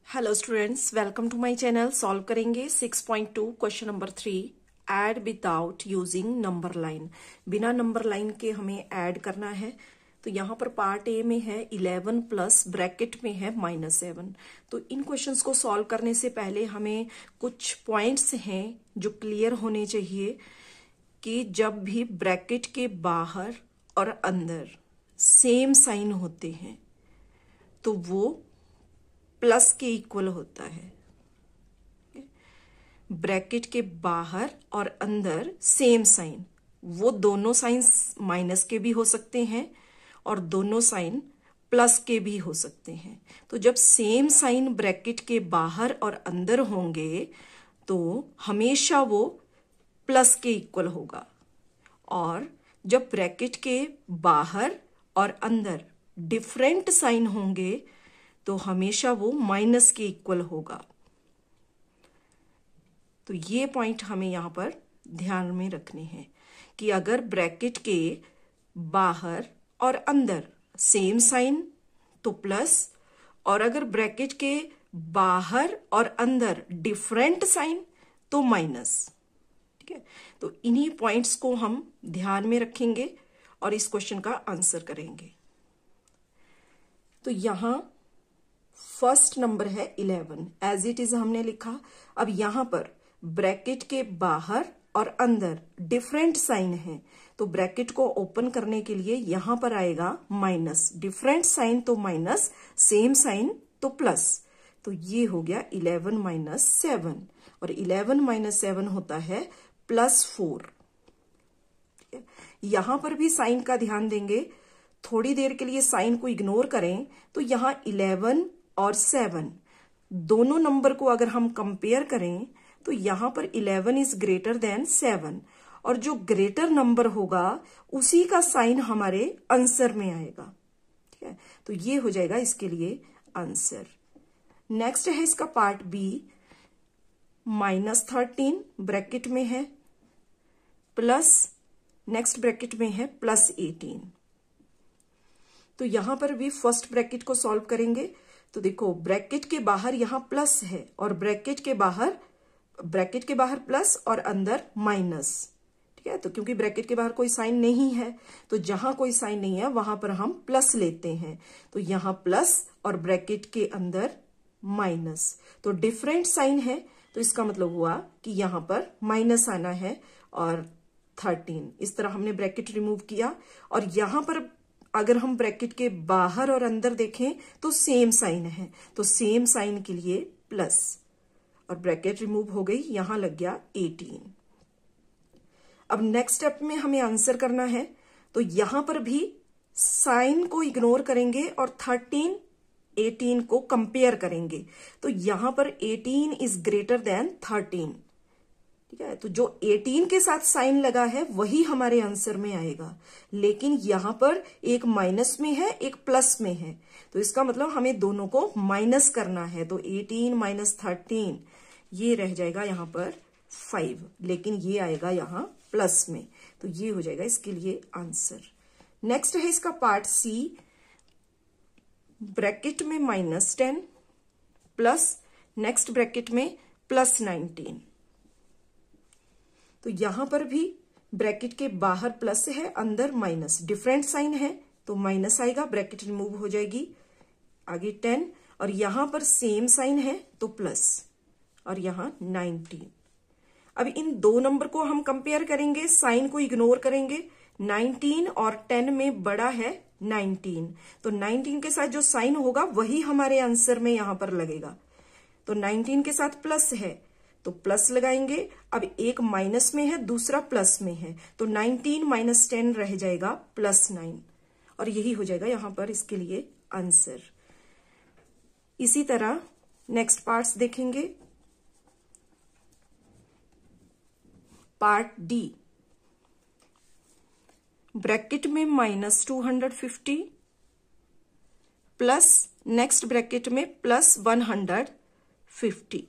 Hello students, welcome to my channel. Solve करेंगे 6.2 question number 3, add without using number line. बिना number line के हमें add करना है। तो यहाँ पर पार्ट ए में है 11 प्लस ब्रैकेट में है -7। तो इन क्वेश्चंस को सॉल्व करने से पहले हमें कुछ पॉइंट्स हैं जो क्लियर होने चाहिए कि जब भी ब्रैकेट के बाहर और अंदर सेम साइन होते हैं तो वो प्लस के इक्वल होता है। ब्रैकेट के बाहर और अंदर सेम साइन, वो दोनों साइन माइनस के भी हो सकते हैं और दोनों साइन प्लस के भी हो सकते हैं। तो जब सेम साइन ब्रैकेट के बाहर और अंदर होंगे तो हमेशा वो प्लस के इक्वल होगा, और जब ब्रैकेट के बाहर और अंदर डिफरेंट साइन होंगे तो हमेशा वो माइनस के इक्वल होगा। तो ये पॉइंट हमें यहां पर ध्यान में रखने हैं कि अगर ब्रैकेट के बाहर और अंदर सेम साइन तो प्लस, और अगर ब्रैकेट के बाहर और अंदर डिफरेंट साइन तो माइनस। ठीक है, तो इन्हीं पॉइंट्स को हम ध्यान में रखेंगे और इस क्वेश्चन का आंसर करेंगे। तो यहां फर्स्ट नंबर है 11, एज इट इज हमने लिखा। अब यहां पर ब्रैकेट के बाहर और अंदर डिफरेंट साइन है, तो ब्रैकेट को ओपन करने के लिए यहां पर आएगा माइनस। डिफरेंट साइन तो माइनस, सेम साइन तो प्लस। तो ये हो गया 11 - 7, और 11 - 7 होता है +4। यहां पर भी साइन का ध्यान देंगे। थोड़ी देर के लिए साइन को इग्नोर करें तो यहां 11 और 7 दोनों नंबर को अगर हम कंपेयर करें तो यहां पर 11 इज ग्रेटर देन 7, और जो ग्रेटर नंबर होगा उसी का साइन हमारे आंसर में आएगा। ठीक है, तो ये हो जाएगा इसके लिए आंसर। नेक्स्ट है इसका पार्ट बी, -13 ब्रैकेट में है प्लस, नेक्स्ट ब्रैकेट में है +18। तो यहां पर भी फर्स्ट ब्रैकेट को सॉल्व करेंगे। तो देखो, ब्रैकेट के बाहर यहां प्लस है और ब्रैकेट के बाहर प्लस और अंदर माइनस। ठीक है, तो क्योंकि ब्रैकेट के बाहर कोई साइन नहीं है तो जहां कोई साइन नहीं है वहां पर हम प्लस लेते हैं। तो यहां प्लस और ब्रैकेट के अंदर माइनस, तो डिफरेंट साइन है, तो इसका मतलब हुआ कि यहां पर माइनस आना है। और 13 इस तरह हमने ब्रैकेट रिमूव किया, और यहां पर अगर हम ब्रैकेट के बाहर और अंदर देखें तो सेम साइन है, तो सेम साइन के लिए प्लस, और ब्रैकेट रिमूव हो गई, यहां लग गया 18। अब नेक्स्ट स्टेप में हमें आंसर करना है, तो यहां पर भी साइन को इग्नोर करेंगे और 13 18 को कंपेयर करेंगे। तो यहां पर 18 इज ग्रेटर देन 13। ठीक है, तो जो 18 के साथ साइन लगा है वही हमारे आंसर में आएगा, लेकिन यहां पर एक माइनस में है एक प्लस में है, तो इसका मतलब हमें दोनों को माइनस करना है। तो 18 - 13 ये रह जाएगा यहां पर 5, लेकिन ये आएगा यहां प्लस में, तो ये हो जाएगा इसके लिए आंसर। नेक्स्ट है इसका पार्ट सी, ब्रैकेट में -10 प्लस, नेक्स्ट ब्रैकेट में +19। तो यहां पर भी ब्रैकेट के बाहर प्लस है, अंदर माइनस, डिफरेंट साइन है तो माइनस आएगा, ब्रैकेट रिमूव हो जाएगी, आगे 10, और यहां पर सेम साइन है तो प्लस, और यहां 19। अब इन दो नंबर को हम कंपेयर करेंगे, साइन को इग्नोर करेंगे। 19 और 10 में बड़ा है 19, तो 19 के साथ जो साइन होगा वही हमारे आंसर में यहां पर लगेगा। तो 19 के साथ प्लस है तो प्लस लगाएंगे। अब एक माइनस में है दूसरा प्लस में है, तो 19 - 10 रह जाएगा +9, और यही हो जाएगा यहां पर इसके लिए आंसर। इसी तरह नेक्स्ट पार्ट्स देखेंगे। पार्ट डी, ब्रैकेट में -250 प्लस, नेक्स्ट ब्रैकेट में +150।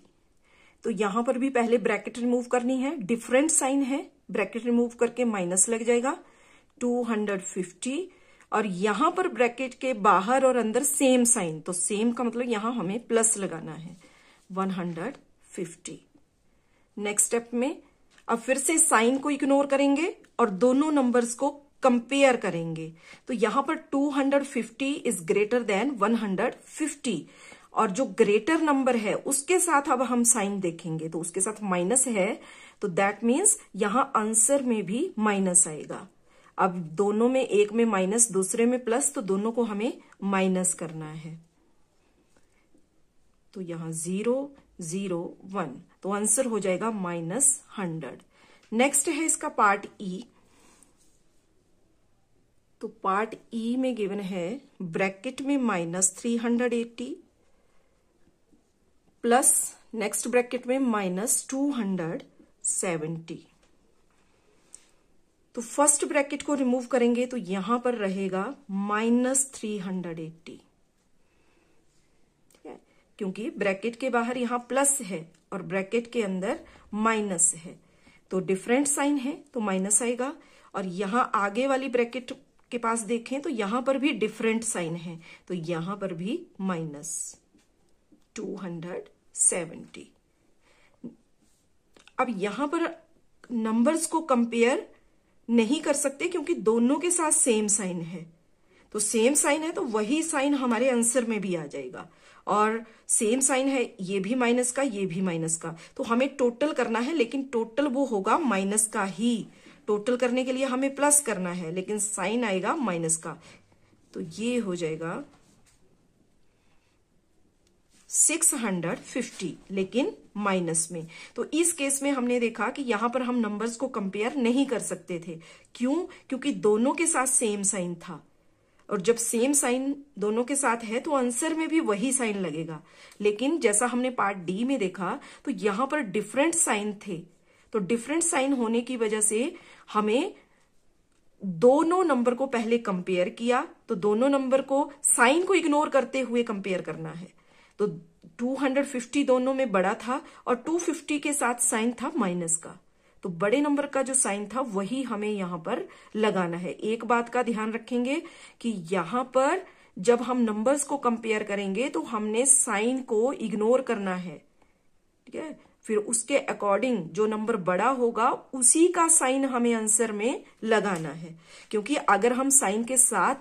तो यहां पर भी पहले ब्रैकेट रिमूव करनी है, डिफरेंट साइन है, ब्रैकेट रिमूव करके माइनस लग जाएगा 250, और यहां पर ब्रैकेट के बाहर और अंदर सेम साइन, तो सेम का मतलब यहां हमें प्लस लगाना है 150। नेक्स्ट स्टेप में अब फिर से साइन को इग्नोर करेंगे और दोनों नंबर्स को कंपेयर करेंगे। तो यहां पर 250 इज ग्रेटर देन 150 और जो ग्रेटर नंबर है उसके साथ अब हम साइन देखेंगे तो उसके साथ माइनस है, तो दैट मीन्स यहां आंसर में भी माइनस आएगा। अब दोनों में, एक में माइनस दूसरे में प्लस, तो दोनों को हमें माइनस करना है। तो यहां 0 0 1, तो आंसर हो जाएगा -100। नेक्स्ट है इसका पार्ट ई। तो पार्ट ई में गिवन है ब्रैकेट में -380 प्लस नेक्स्ट ब्रैकेट में -270। तो फर्स्ट ब्रैकेट को रिमूव करेंगे तो यहां पर रहेगा -380, ठीक है, क्योंकि ब्रैकेट के बाहर यहां प्लस है और ब्रैकेट के अंदर माइनस है, तो डिफरेंट साइन है तो माइनस आएगा। और यहां आगे वाली ब्रैकेट के पास देखें तो यहां पर भी डिफरेंट साइन है, तो यहां पर भी -270। अब यहां पर नंबर्स को कंपेयर नहीं कर सकते क्योंकि दोनों के साथ सेम साइन है, तो सेम साइन है तो वही साइन हमारे आंसर में भी आ जाएगा। और सेम साइन है, ये भी माइनस का, ये भी माइनस का, तो हमें टोटल करना है, लेकिन टोटल वो होगा माइनस का ही। टोटल करने के लिए हमें प्लस करना है लेकिन साइन आएगा माइनस का, तो ये हो जाएगा 650 लेकिन माइनस में। तो इस केस में हमने देखा कि यहां पर हम नंबर्स को कंपेयर नहीं कर सकते थे। क्यों? क्योंकि दोनों के साथ सेम साइन था, और जब सेम साइन दोनों के साथ है तो आंसर में भी वही साइन लगेगा। लेकिन जैसा हमने पार्ट डी में देखा तो यहां पर डिफरेंट साइन थे, तो डिफरेंट साइन होने की वजह से हमें दोनों नंबर को पहले कंपेयर किया, तो दोनों नंबर को साइन को इग्नोर करते हुए कंपेयर करना है। तो 250 दोनों में बड़ा था और 250 के साथ साइन था माइनस का, तो बड़े नंबर का जो साइन था वही हमें यहां पर लगाना है। एक बात का ध्यान रखेंगे कि यहां पर जब हम नंबर्स को कंपेयर करेंगे तो हमने साइन को इग्नोर करना है, ठीक है, फिर उसके अकॉर्डिंग जो नंबर बड़ा होगा उसी का साइन हमें आंसर में लगाना है। क्योंकि अगर हम साइन के साथ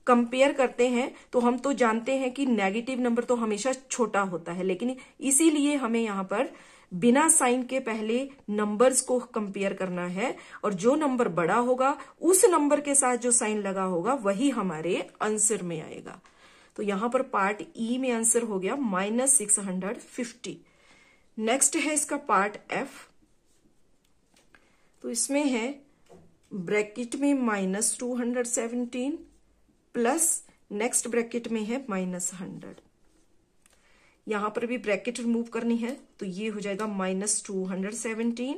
कंपेयर करते हैं तो हम तो जानते हैं कि नेगेटिव नंबर तो हमेशा छोटा होता है, लेकिन इसीलिए हमें यहां पर बिना साइन के पहले नंबर्स को कंपेयर करना है, और जो नंबर बड़ा होगा उस नंबर के साथ जो साइन लगा होगा वही हमारे आंसर में आएगा। तो यहां पर पार्ट ई में आंसर हो गया -650। नेक्स्ट है इसका पार्ट एफ। तो इसमें है ब्रैकेट में -217 प्लस नेक्स्ट ब्रैकेट में है -100। यहां पर भी ब्रैकेट रिमूव करनी है तो ये हो जाएगा -217,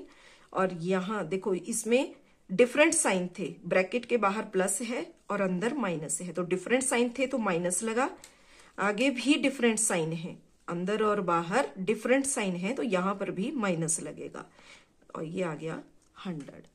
और यहां देखो इसमें डिफरेंट साइन थे, ब्रैकेट के बाहर प्लस है और अंदर माइनस है, तो डिफरेंट साइन थे तो माइनस लगा। आगे भी डिफरेंट साइन है, अंदर और बाहर डिफरेंट साइन है, तो यहां पर भी माइनस लगेगा, और ये आ गया 100।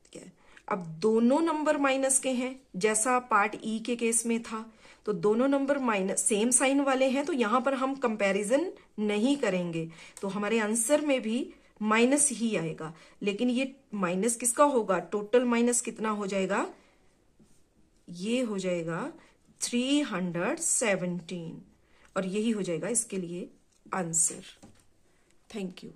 ठीक है, अब दोनों नंबर माइनस के हैं जैसा पार्ट ई के केस में था, तो दोनों नंबर माइनस सेम साइन वाले हैं, तो यहां पर हम कंपैरिजन नहीं करेंगे, तो हमारे आंसर में भी माइनस ही आएगा। लेकिन ये माइनस किसका होगा? टोटल माइनस कितना हो जाएगा? ये हो जाएगा 317, और यही हो जाएगा इसके लिए आंसर। Thank you.